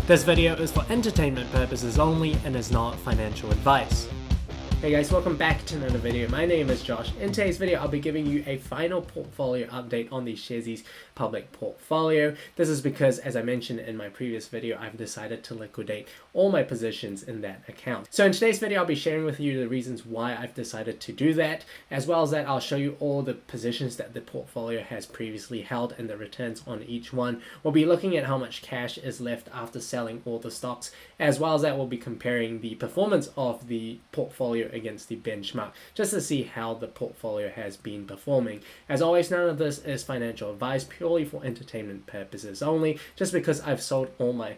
This video is for entertainment purposes only and is not financial advice. Hey guys, welcome back to another video. My name is Josh. In today's video, I'll be giving you a final portfolio update on the Sharesies public portfolio. This is because, as I mentioned in my previous video, I've decided to liquidate all my positions in that account. So in today's video, I'll be sharing with you the reasons why I've decided to do that. As well as that, I'll show you all the positions that the portfolio has previously held and the returns on each one. We'll be looking at how much cash is left after selling all the stocks. As well as that, we'll be comparing the performance of the portfolio against the benchmark, just to see how the portfolio has been performing. As always, none of this is financial advice, purely for entertainment purposes only. Just because I've sold all my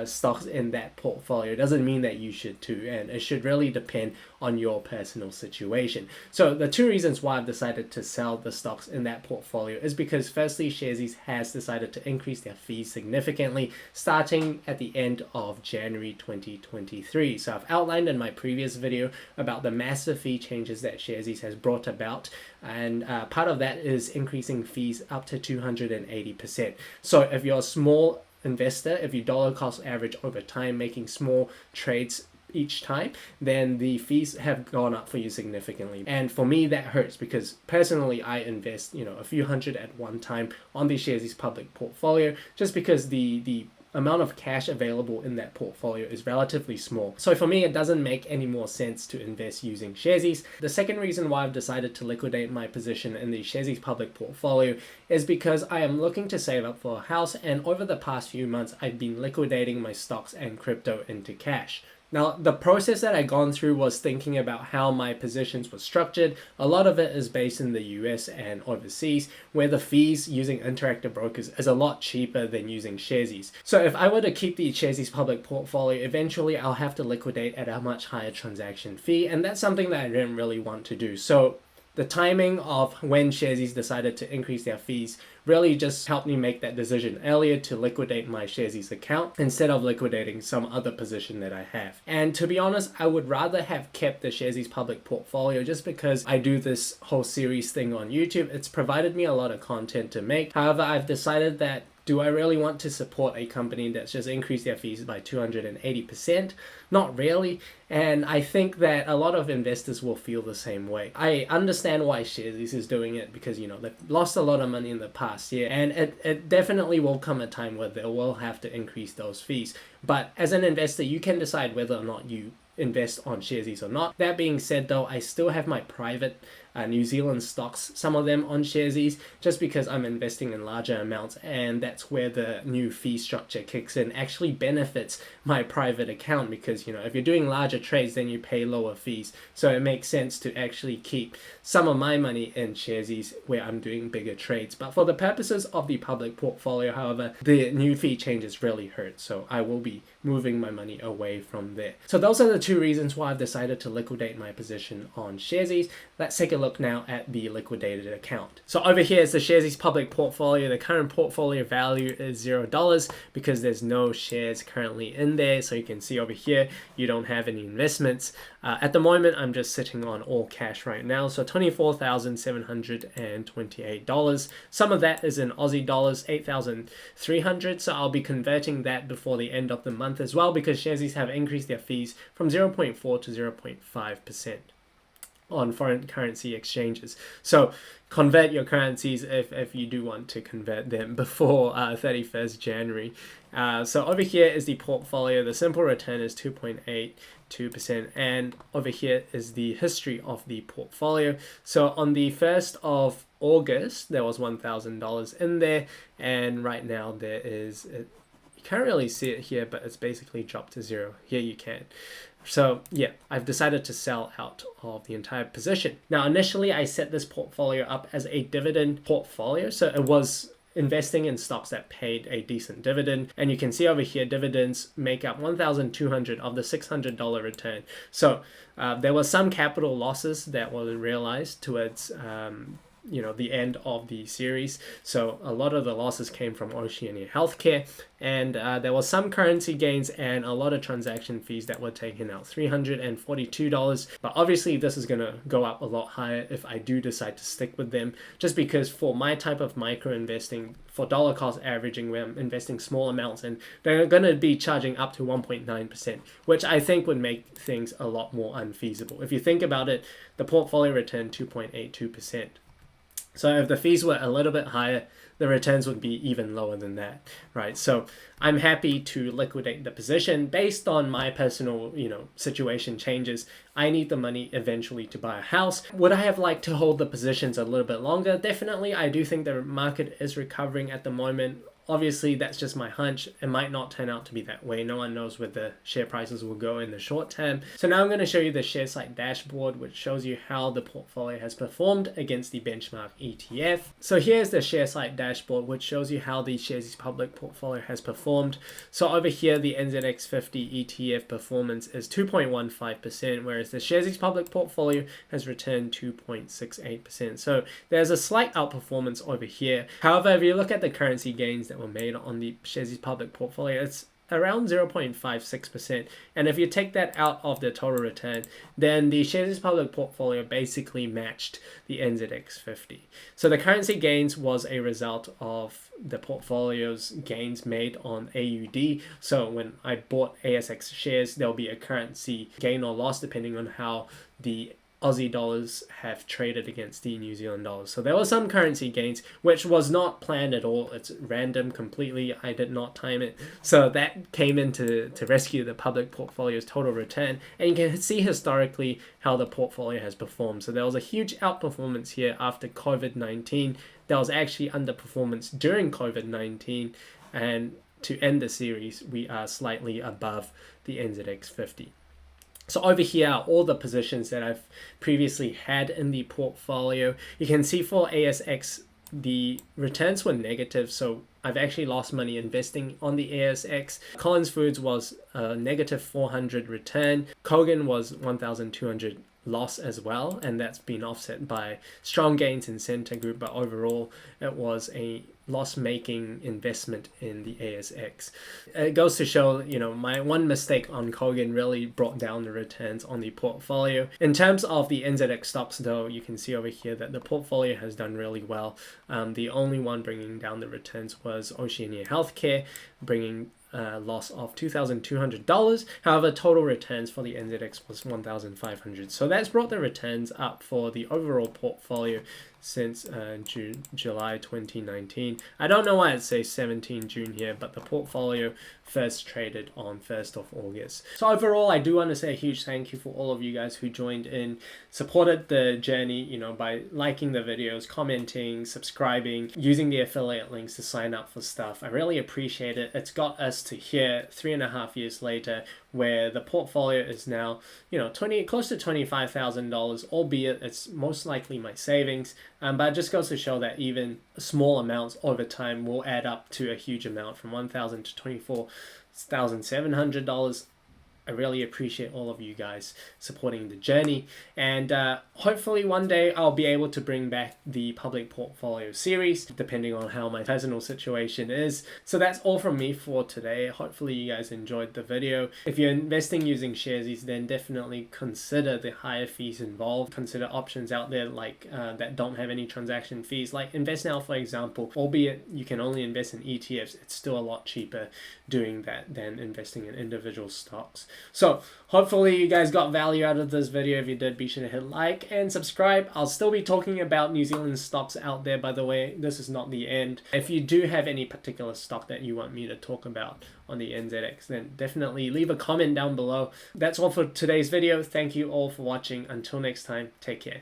stocks in that portfolio doesn't mean that you should too, and it should really depend on your personal situation. So the two reasons why I've decided to sell the stocks in that portfolio is because, firstly, Sharesies has decided to increase their fees significantly starting at the end of January 2023. So I've outlined in my previous video about the massive fee changes that Sharesies has brought about, and part of that is increasing fees up to 280%. So if you're a small investor, if you dollar cost average over time, making small trades each time, then the fees have gone up for you significantly. And for me, that hurts because personally I invest a few hundred at one time on the Sharesies public portfolio, just because the amount of cash available in that portfolio is relatively small. So for me, it doesn't make any more sense to invest using Sharesies. The second reason why I've decided to liquidate my position in the Sharesies public portfolio is because I am looking to save up for a house, and over the past few months, I've been liquidating my stocks and crypto into cash. Now, the process that I gone through was thinking about how my positions were structured. A lot of it is based in the US and overseas, where the fees using Interactive Brokers is a lot cheaper than using Sharesies. So if I were to keep the Sharesies public portfolio, eventually I'll have to liquidate at a much higher transaction fee, and that's something that I didn't really want to do. So the timing of when Sharesies decided to increase their fees really just helped me make that decision earlier to liquidate my Sharesies account instead of liquidating some other position that I have. And to be honest, I would rather have kept the Sharesies public portfolio just because I do this whole series thing on YouTube. It's provided me a lot of content to make. However, I've decided that, do I really want to support a company that's just increased their fees by 280%? Not really. And I think that a lot of investors will feel the same way. I understand why Sharesies is doing it because, they've lost a lot of money in the past year, and it definitely will come a time where they will have to increase those fees. But as an investor, you can decide whether or not you invest on Sharesies or not. That being said though, I still have my private New Zealand stocks, some of them on Sharesies, just because I'm investing in larger amounts, and that's where the new fee structure kicks in. Actually benefits my private account because if you're doing larger trades, then you pay lower fees. So it makes sense to actually keep some of my money in Sharesies where I'm doing bigger trades. But for the purposes of the public portfolio, however, the new fee changes really hurt, so I will be moving my money away from there. So those are the two reasons why I've decided to liquidate my position on Sharesies. Let's take a look now at the liquidated account. So over here is the Sharesies public portfolio. The current portfolio value is $0 because there's no shares currently in there. So you can see over here, you don't have any investments. At the moment, I'm just sitting on all cash right now. So $24,728. Some of that is in Aussie dollars, 8,300. So I'll be converting that before the end of the month as well, because Sharesies have increased their fees from 0.4 to 0.5% on foreign currency exchanges. So convert your currencies if you do want to convert them before 31st January. So over here is the portfolio. The simple return is 2.82%, and over here is the history of the portfolio. So on the 1st of August, there was $1,000 in there, and right now there is, you can't really see it here, but it's basically dropped to zero. Here you can. So yeah, I've decided to sell out of the entire position. Now, initially I set this portfolio up as a dividend portfolio. So it was investing in stocks that paid a decent dividend. And you can see over here, dividends make up 1,200 of the $600 return. So there were some capital losses that were realized towards the end of the series. So a lot of the losses came from Oceania Healthcare, and there was some currency gains and a lot of transaction fees that were taken out, $342. But obviously this is going to go up a lot higher if I do decide to stick with them, just because for my type of micro investing, for dollar cost averaging, where I'm investing small amounts, and they're going to be charging up to 1.9%, which I think would make things a lot more unfeasible. If you think about it, the portfolio returned 2.82%. So if the fees were a little bit higher, the returns would be even lower than that, right? So I'm happy to liquidate the position based on my personal, situation changes. I need the money eventually to buy a house. Would I have liked to hold the positions a little bit longer? Definitely. I do think the market is recovering at the moment. Obviously, that's just my hunch. It might not turn out to be that way. No one knows where the share prices will go in the short term. So now I'm going to show you the Sharesies dashboard, which shows you how the portfolio has performed against the benchmark ETF. So here's the Sharesies dashboard, which shows you how the Sharesies public portfolio has performed. So over here, the NZX 50 ETF performance is 2.15%, whereas the Sharesies public portfolio has returned 2.68%. So there's a slight outperformance over here. However, if you look at the currency gains that were made on the Sharesies public portfolio, it's around 0.56%. And if you take that out of the total return, then the Sharesies public portfolio basically matched the NZX 50. So the currency gains was a result of the portfolio's gains made on AUD. So when I bought ASX shares, there'll be a currency gain or loss depending on how the Aussie dollars have traded against the New Zealand dollars. So there were some currency gains, which was not planned at all. It's random completely. I did not time it. So that came in to rescue the public portfolio's total return. And you can see historically how the portfolio has performed. So there was a huge outperformance here after COVID-19. There was actually underperformance during COVID-19. And to end the series, we are slightly above the NZX 50. So over here are all the positions that I've previously had in the portfolio. You can see for ASX, the returns were negative. So I've actually lost money investing on the ASX. Collins Foods was a negative 400 return. Kogan was 1,200 loss as well, and that's been offset by strong gains in Center Group, but overall it was a loss-making investment in the ASX. It goes to show, my one mistake on Kogan really brought down the returns on the portfolio. In terms of the NZX stocks though, you can see over here that the portfolio has done really well. The only one bringing down the returns was Oceania Healthcare, bringing loss of $2,200. However, total returns for the NZX was 1,500. So that's brought the returns up for the overall portfolio since July 2019. I don't know why it says 17 June here, but the portfolio first traded on 1st of August. So overall, I do want to say a huge thank you for all of you guys who joined in, supported the journey, by liking the videos, commenting, subscribing, using the affiliate links to sign up for stuff. I really appreciate it. It's got us to here 3.5 years later, where the portfolio is now, close to $25,000, albeit it's most likely my savings. But it just goes to show that even small amounts over time will add up to a huge amount, from $1,000 to $24,700. I really appreciate all of you guys supporting the journey, and hopefully one day I'll be able to bring back the public portfolio series, depending on how my personal situation is. So that's all from me for today. Hopefully you guys enjoyed the video. If you're investing using Sharesies, then definitely consider the higher fees involved. Consider options out there like that don't have any transaction fees, like InvestNow, for example. Albeit you can only invest in ETFs, it's still a lot cheaper doing that than investing in individual stocks. So hopefully you guys got value out of this video. If you did, be sure to hit like and subscribe. I'll still be talking about New Zealand stocks out there, by the way. This is not the end. If you do have any particular stock that you want me to talk about on the NZX, then definitely leave a comment down below. That's all for today's video. Thank you all for watching. Until next time, take care.